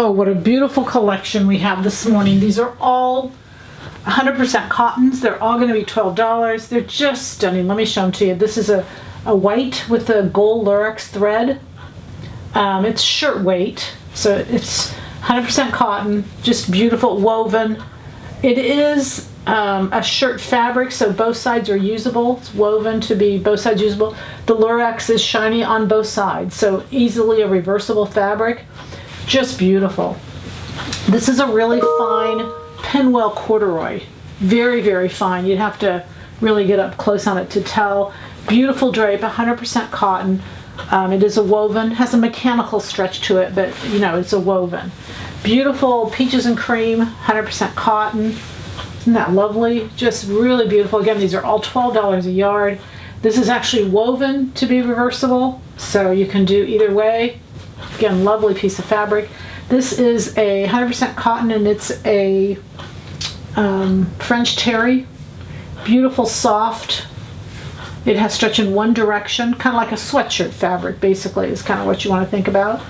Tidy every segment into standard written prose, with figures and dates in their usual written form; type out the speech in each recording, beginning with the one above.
Oh, what a beautiful collection we have this morning. These are all 100% cottons. They're all going to be $12. They're just stunning. Let me show them to you. This is a white with the gold lurex thread. It's shirt weight, so it's 100% cotton, just beautiful woven. It is a shirt fabric, so both sides are usable. It's woven to be both sides usable. The lurex is shiny on both sides, so easily a reversible fabric. Just beautiful. This is a really fine pinwheel corduroy. Very, very fine. You'd have to really get up close on it to tell. Beautiful drape, 100% cotton. It is a woven, has a mechanical stretch to it, but you know, it's a woven. Beautiful peaches and cream, 100% cotton. Isn't that lovely? Just really beautiful. Again, these are all $12 a yard. This is actually woven to be reversible, so you can do either way. Again, lovely piece of fabric. This is a 100% cotton, and it's a French terry. Beautiful, soft. It has stretch in one direction, kind of like a sweatshirt fabric, basically, is kind of what you want to think about.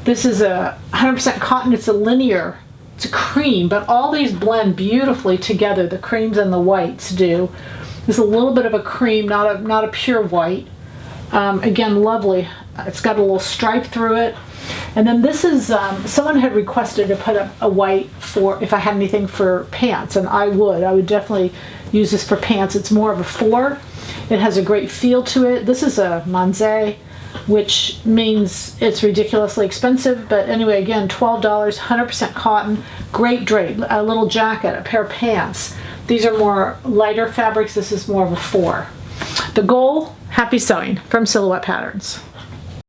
This is a 100% cotton. It's a linear, it's a cream, but all these blend beautifully together. The creams and the whites do. There's a little bit of a cream, not a pure white. Again, lovely. It's got a little stripe through it. And then this is, someone had requested to put up a white for if I had anything for pants, and I would definitely use this for pants. It's more of a 4. It has a great feel to it. This is a Manzé, which means it's ridiculously expensive, but anyway, again, $12, 100% cotton, great drape, a little jacket, a pair of pants. These are more lighter fabrics. This is more of a 4. The goal, happy sewing from Silhouette Patterns.